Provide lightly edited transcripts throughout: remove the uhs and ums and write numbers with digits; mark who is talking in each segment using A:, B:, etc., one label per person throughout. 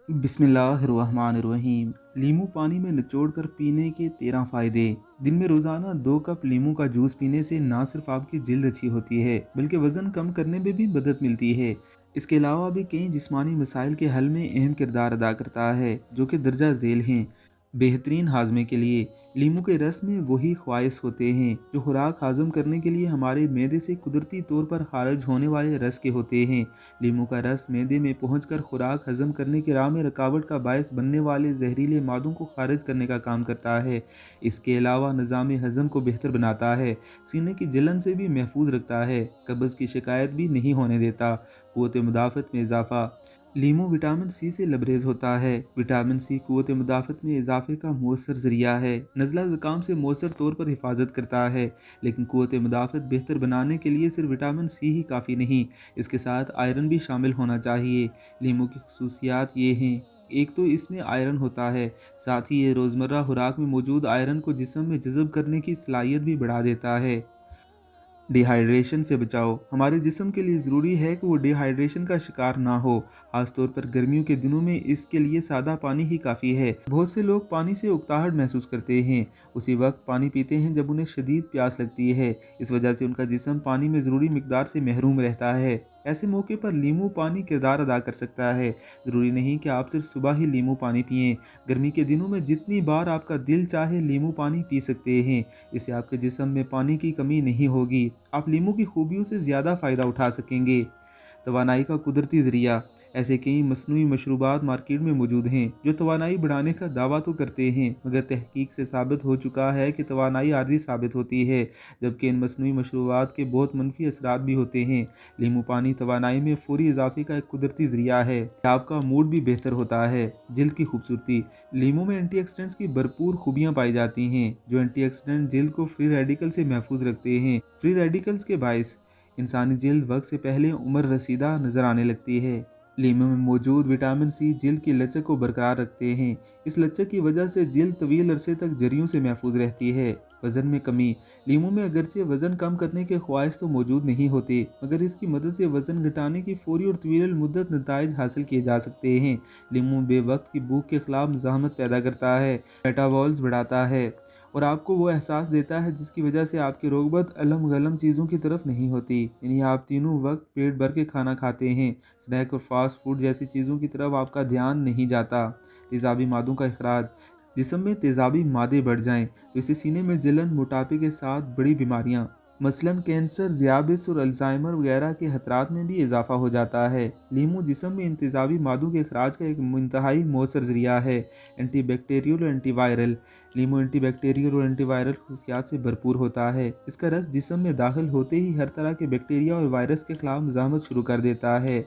A: बिस्मिल्लाहिर्रहमानिर्रहीम। लीमू पानी में निचोड़ कर पीने के 13 फ़ायदे। दिन में रोज़ाना 2 कप लीमू का जूस पीने से ना सिर्फ आपकी जिल्द अच्छी होती है बल्कि वज़न कम करने में भी मदद मिलती है। इसके अलावा भी कई जिस्मानी मसाइल के हल में अहम किरदार अदा करता है जो कि दर्जा झेल हैं। बेहतरीन हाजमे के लिए लीमू के रस में वही ख्वाइश होते हैं जो खुराक हाज़म करने के लिए हमारे मैदे से कुदरती तौर पर खारिज होने वाले रस के होते हैं। लीमू का रस मैदे में पहुंचकर खुराक हजम करने की राह में रुकावट का बायस बनने वाले जहरीले मादों को खारिज करने का काम करता है। इसके अलावा निज़ाम हजम को बेहतर बनाता है, सीने की जलन से भी महफूज रखता है, कब्ज़ की शिकायत भी नहीं होने देता। क़ुव्वत मुदाफ़त में इजाफ़ा। लीमू विटामिन सी से लबरेज होता है। विटामिन सी क़ुव्वत मुदाफ़त में इजाफे का मौसर ज़रिया है। नज़ला ज़ुकाम से मौसर तौर पर हिफाजत करता है, लेकिन क़ुव्वत मुदाफ़त बेहतर बनाने के लिए सिर्फ विटामिन सी ही काफ़ी नहीं, इसके साथ आयरन भी शामिल होना चाहिए। लीमू की खसूसियात ये हैं, एक तो इसमें आयरन होता है, साथ ही ये रोज़मर्रा खुराक में मौजूद आयरन को जिस्म में जज़ब करने की सलाहियत भी बढ़ा देता है। डिहाइड्रेशन से बचाओ। हमारे जिस्म के लिए ज़रूरी है कि वो डिहाइड्रेशन का शिकार ना हो, खासतौर पर गर्मियों के दिनों में इसके लिए सादा पानी ही काफ़ी है। बहुत से लोग पानी से उकताहट महसूस करते हैं, उसी वक्त पानी पीते हैं जब उन्हें शदीद प्यास लगती है। इस वजह से उनका जिस्म पानी में ज़रूरी मिकदार से महरूम रहता है। ऐसे मौके पर लीमू पानी किरदार अदा कर सकता है। ज़रूरी नहीं कि आप सिर्फ सुबह ही लीमू पानी पिएं। गर्मी के दिनों में जितनी बार आपका दिल चाहे लीमू पानी पी सकते हैं। इससे आपके जिस्म में पानी की कमी नहीं होगी, आप लीमू की खूबियों से ज़्यादा फ़ायदा उठा सकेंगे। तवानाई का कुदरती ज़रिया। ऐसे कई मसनूई मशरूबात मार्केट में मौजूद हैं जो तवानाई बढ़ाने का दावा तो करते हैं, मगर तहकीक से साबित हो चुका है कि तवानाई आर्जी साबित होती है, जबकि इन मसनूई मशरूबात के बहुत मनफी असरात भी होते हैं। लीमू पानी तवानाई में फौरी इजाफे का एक कुदरती ज़रिया है। आपका मूड भी बेहतर होता है। जिल्द की खूबसूरती। लीमू में एंटीऑक्सीडेंट्स की भरपूर खूबियाँ पाई जाती हैं जो एंटीऑक्सीडेंट जिल्द को फ्री रेडिकल से महफूज रखते हैं। फ्री रेडिकल्स के बायस इंसानी जिल्द वक्त से पहले उम्र रसीदा नजर आने लगती है। लीमू में मौजूद विटामिन सी जिल्द की लचक को बरकरार रखते हैं। इस लचक की वजह से जिल्द तवील अरसे तक जरियों से महफूज रहती है। वजन में कमी। लीमू में अगरचे वजन कम करने के ख्वाहिश तो मौजूद नहीं होते, मगर इसकी मदद से वजन घटाने की फौरी और तवील मुद्दत नताइज हासिल किए जा सकते हैं। लीमू बेवक्त की भूख के खिलाफ मज़ाहमत पैदा करता है, मेटाबॉल्स बढ़ाता है और आपको वो एहसास देता है जिसकी वजह से आपकी रग़बत अलम गलम चीज़ों की तरफ नहीं होती। यानी आप तीनों वक्त पेट भर के खाना खाते हैं, स्नैक और फास्ट फूड जैसी चीज़ों की तरफ आपका ध्यान नहीं जाता। तेज़ाबी मादों का अखराज। जिस्म में तेज़ाबी मादे बढ़ जाएं तो इससे सीने में जलन, मोटापे के साथ बड़ी बीमारियां मसलन कैंसर, ज़ियाबिस और अल्जाइमर वगैरह के खतरात में भी इजाफा हो जाता है। लीमू जिस्म में इन तेज़ाबी मादों के अखराज का एक इंतहाई मौसर ज़रिया है। एंटी बैक्टीरियल और एंटीवायरल। लीमू एंटी बैक्टीरियल और एंटीवायरल खसूसियात से भरपूर होता है। इसका रस जिस्म में दाखिल होते ही हर तरह के बैक्टीरिया और वायरस के खिलाफ मज़ाहमत शुरू कर देता है।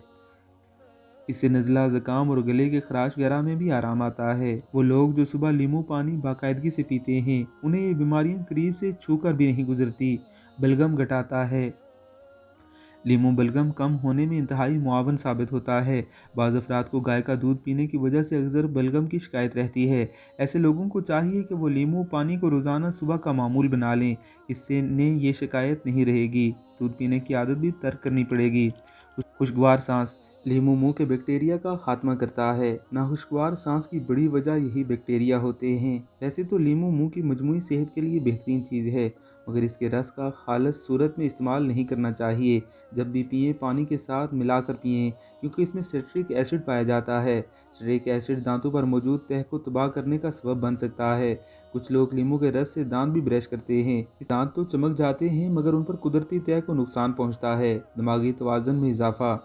A: इससे नज़ला, ज़ुकाम और गले के खराश वगैरह में भी आराम आता है। वो लोग जो सुबह लीमू पानी बाकायदगी से पीते हैं, उन्हें ये बीमारियां करीब से छूकर भी नहीं गुजरती। बलगम घटाता है। लीमू बलगम कम होने में इंतहाई मुआवन साबित होता है। बाज़ अफराद को गाय का दूध पीने की वजह से अक्सर बलगम की शिकायत रहती है। ऐसे लोगों को चाहिए कि वो लीमू पानी को रोज़ाना सुबह का मामूल बना लें, इससे इन्हें ये शिकायत नहीं रहेगी। दूध पीने की आदत भी तर्क करनी पड़ेगी। खुशगवार सांस। लीमू मुंह के बैक्टीरिया का खात्मा करता है। नाखुशगवार सांस की बड़ी वजह यही बैक्टीरिया होते हैं। वैसे तो लीमू मुंह की मजमूई सेहत के लिए बेहतरीन चीज़ है, मगर इसके रस का खालस सूरत में इस्तेमाल नहीं करना चाहिए। जब भी पिए पानी के साथ मिलाकर पिएं, क्योंकि इसमें सिट्रिक एसिड पाया जाता है। सिट्रिक एसिड दांतों पर मौजूद तह को तबाह करने का सबब बन सकता है। कुछ लोग लीमू के रस से दांत भी ब्रश करते हैं। दांत तो चमक जाते हैं, मगर उन पर कुदरती तह को नुकसान पहुंचता है। दिमागी तवाज़ुन में इजाफा।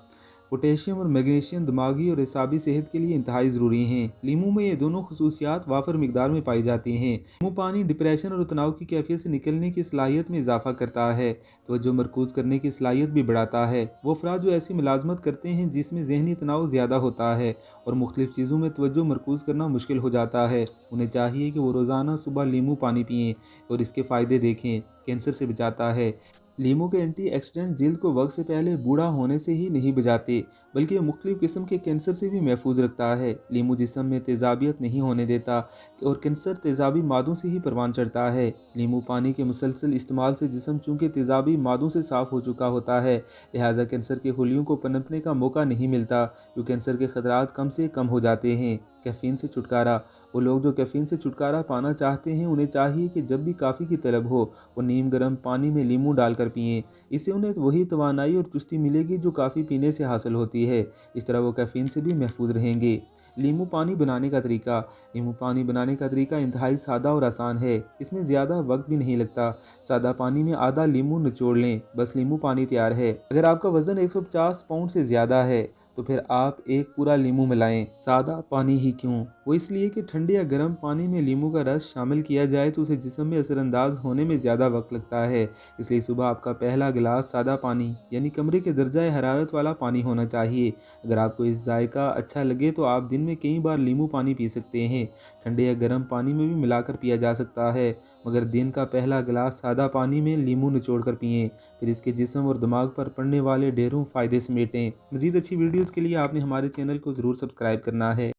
A: पोटेशियम और मैग्नीशियम दिमागी और एसाबी सेहत के लिए इंतहाई ज़रूरी हैं। लीमू में ये दोनों खसूसियात वाफर मिकदार में पाई जाती हैं। लीमू पानी डिप्रेशन और तनाव की कैफियत से निकलने की सलाहियत में इजाफा करता है, तवज्जो मरकूज़ करने की सलाहियत भी बढ़ाता है। वो अफराद जो ऐसी मुलाजमत करते हैं जिसमें जहनी तनाव ज़्यादा होता है और मुख्तलिफ चीज़ों में तवज्जो मरकूज़ करना मुश्किल हो जाता है, उन्हें चाहिए कि वो रोज़ाना सुबह लीमू पानी पिएँ और इसके फ़ायदे देखें। कैंसर से बचाता है। लीमू के एंटीऑक्सीडेंट जल्द को वक्त से पहले बूढ़ा होने से ही नहीं बचाते, बल्कि ये मुख्तलिफ किस्म के कैंसर से भी महफूज रखता है। लीमू जिस्म में तेजाबियत नहीं होने देता और कैंसर तेजाबी मादों से ही परवान चढ़ता है। लीमू पानी के मुसलसल इस्तेमाल से जिस्म चूंकि तेजाबी मादों से साफ हो चुका होता है, लिहाजा कैंसर के खुलियों को पनपने का मौका नहीं मिलता, जो कैंसर के खतरात कम से कम हो जाते हैं। कैफ़ीन से छुटकारा। वो लोग जो कैफ़ीन से छुटकारा पाना चाहते हैं, उन्हें चाहिए कि जब भी काफ़ी की तलब हो, वो नीम गर्म पानी में लीमू डालकर पिएं। इससे उन्हें वही तवानाई और चुस्ती मिलेगी जो काफ़ी पीने से हासिल होती है। इस तरह वो कैफ़ीन से भी महफूज रहेंगे। लीमू पानी बनाने का तरीका। लीमू पानी बनाने का तरीका इंतहाई सादा और आसान है। इसमें ज़्यादा वक्त भी नहीं लगता। सादा पानी में आधा लीमू निचोड़ लें, बस लीमू पानी तैयार है। अगर आपका वज़न 150 पाउंड से ज़्यादा है तो फिर आप एक पूरा लीमू मिलाएं। सादा पानी ही क्यों? वो इसलिए कि ठंडे या गर्म पानी में लीमू का रस शामिल किया जाए तो उसे जिस्म में असरअंदाज होने में ज़्यादा वक्त लगता है। इसलिए सुबह आपका पहला गिलास सादा पानी यानी कमरे के दर्जा हरारत वाला पानी होना चाहिए। अगर आपको इस जायका अच्छा लगे तो आप दिन में कई बार लीमू पानी पी सकते हैं। ठंडे या गर्म पानी में भी मिलाकर पिया जा सकता है, मगर दिन का पहला गिलास सादा पानी में लीमू निचोड़ कर पिएं। फिर इसके जिस्म और दिमाग पर पड़ने वाले ढेरों फ़ायदे समेटें। मज़ीद अच्छी वीडियोज़ के लिए आपने हमारे चैनल को ज़रूर सब्सक्राइब करना है।